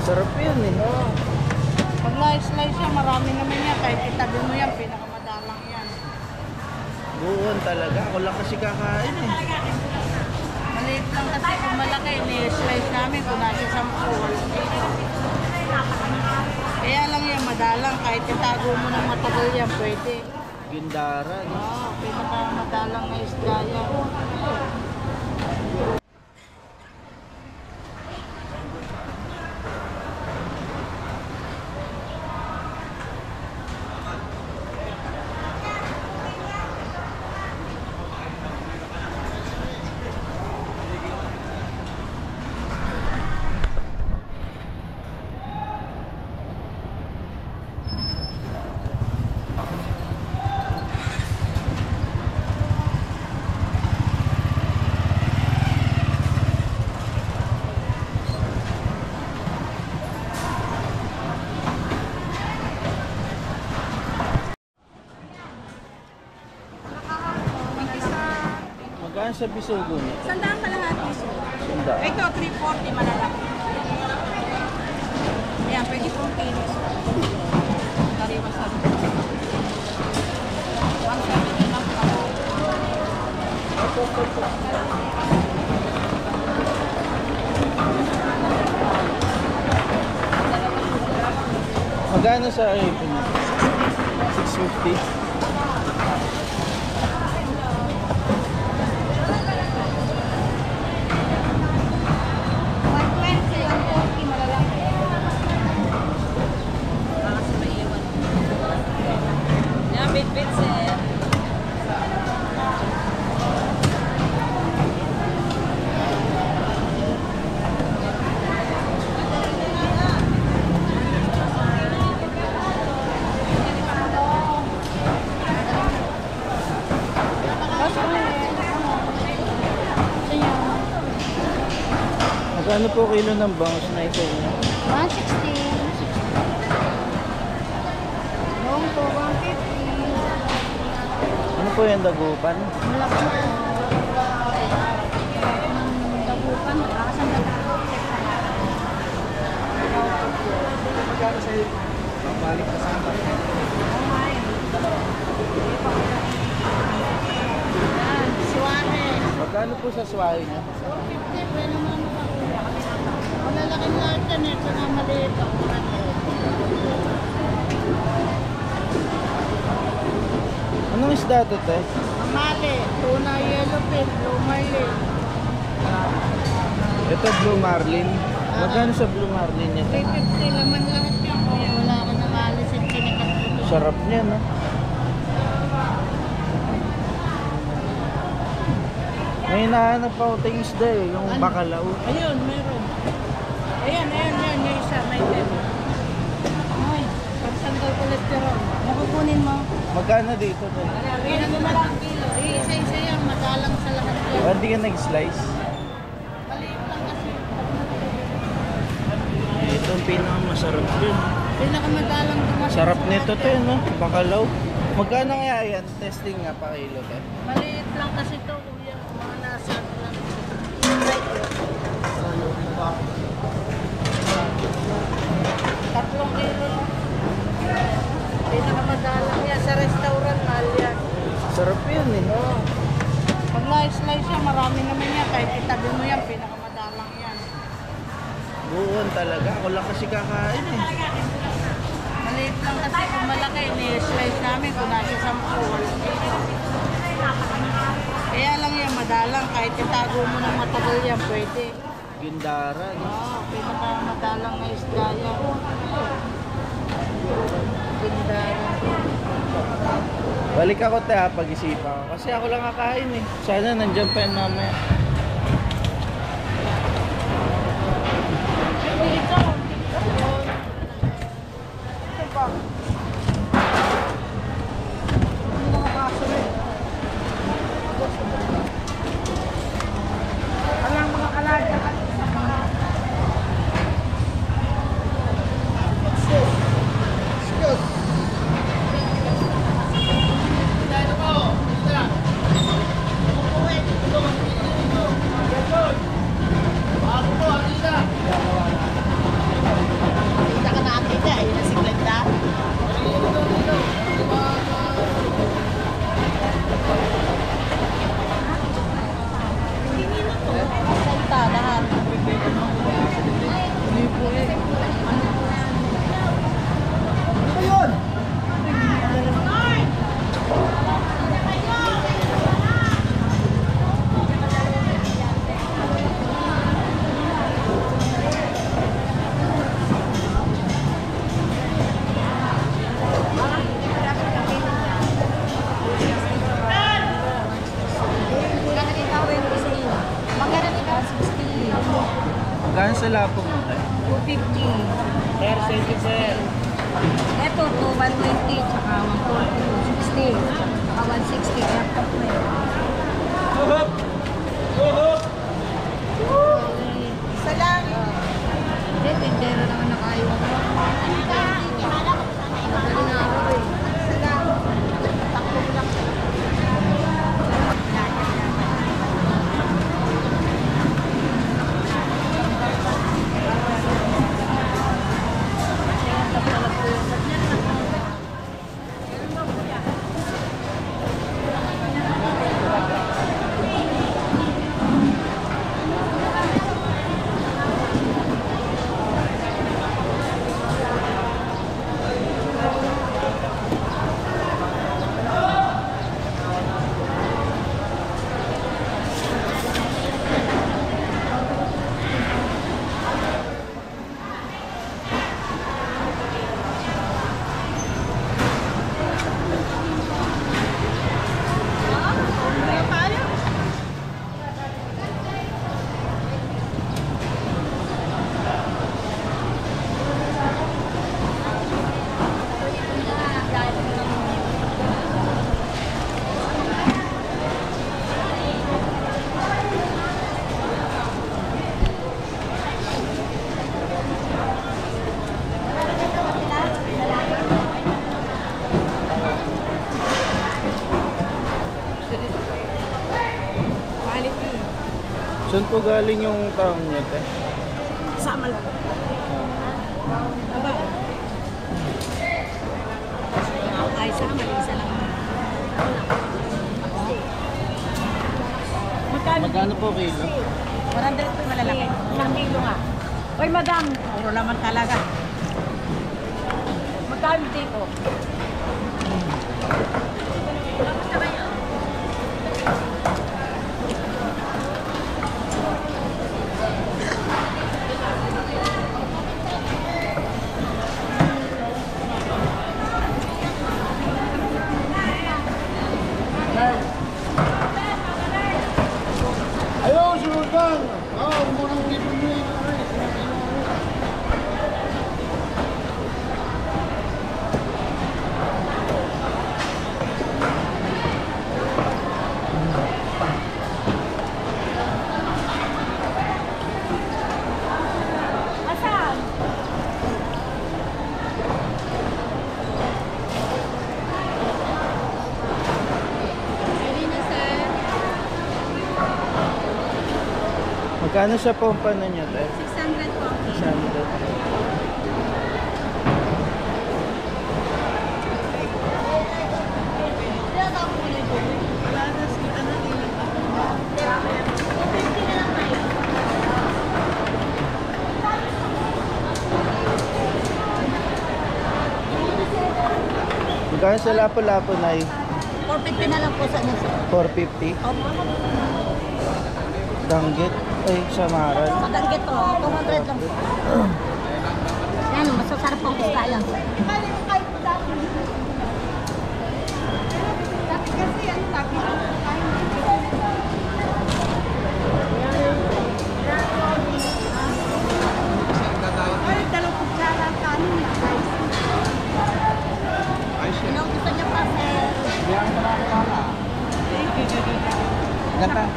Sarap yan eh. Oo. Pag na-slice yan, marami naman yan. Kahit itabi mo yan, pinakamadalang yan. Buon talaga. Ako lang kasi kakain eh. Maliit lang kasi kung malaki, ni-slice namin. Kung nasa 10. Kaya lang yan, madalang. Kahit itago mo ng matagal yan, pwede. Gindaran. Oo, pinakamadalang na isda yan. Magkano sa bisugo niya? Sandaan ka lang natin. Sanda. Ito, 340 malalaki. Ayan, pwede pong kinis. Kariwa sa 170 lang pa. Magkano sa ipon niya? 650? Magkano po kilo ng bangus na ito? 160. Long to 150. Ano po yung dagupan? Malaki na. Dagupan, makakasan na Magkano sa iyo? Pabalik na saan ba? Yan, suwane. Magkano po sa swai niya? 450, pwede naman makakuha. Malalaking lahat yan, ito na maliit. Anong isda ito, te? Mamali, tuna, yellowfin, blue marlin. Ito, blue marlin. Magkano sa blue marlin niya? 350, laman lahat yan. Kuya, wala ka nang alis at sinikat. Sarap niya, no? May hinahanap ako tayong isda eh, yung Ano? bakalaw. Ayun, meron. Ayan, yung isa, may tema. Ay, pagsandal cholesterol. Nakukunin mo. Magkano dito, te? Kaya naman ang kilo. Isa-isa yan, madalang sa lahat yan. Ba't di ka nag-slice? Maliit lang kasi. Ito ang pinakamasarap yun. Pinakamadalang dumating. Sarap sa nito, lahat te, yan. no? Bakalaw. Magkano kaya yan? Testing nga pa kilo, te. Maliit lang kasi ito, kuya. Mga nasa ano lang. Tatlong kilo lang. Pinakamadalang yan. Sa restaurant, mahal yan. Sarap yun eh. Oo. Pag na-slice yan, marami naman yan. Kahit itabi mo yan, pinakamadalang yan. Buon talaga. Ako lang kasi kakain eh. Maliit lang kasi kung malaki, ni-slice namin kung nasa 10. Kaya lang yan, madalang. Kahit itago mo ng matagal yan, pwede. Gindaran. Oo, pinakamadalang na isda yan. Pindaran. Balik ako, te, ha, pag-isipan ko. Kasi ako lang kakain eh. Sana nandiyan pa yan mamaya. Ito. Ito pa. Hindi na makasunod. Alang mga alaga. Magkano sa lapo mo tayo? 250. Sir, thank you sir. Ito, 120, tsaka 140, 260, tsaka 160, kaya pa po eh. Isa lang. Hindi, tindero naman na kayo. Magaling na araw eh. Isa lang. Takbo lang. Saan po galing yung taong niyo, te? Sama lang. Aba. Ay, sama. Isa lang. Magkano po kilo? 100 po malalaki. Isang kilo nga. Oy, madam. Puro naman talaga. Magkano dito? Ayaw, sultan! Murang dito mo yun. Asan? Magkano siya po ang paano niyo, te? 600 po. 600. Magkano sa lapo-lapo na 450 na lang po sa inyo. 450? Opo. Danggit? Ay, samaran. Sa danggit to, 200 lang po. Yan, masasarap pong isda yan. Kasi ano, tapi ay, dalawang kutsara kanin na guys. Ano gusto niyo pa, sir? Ganda.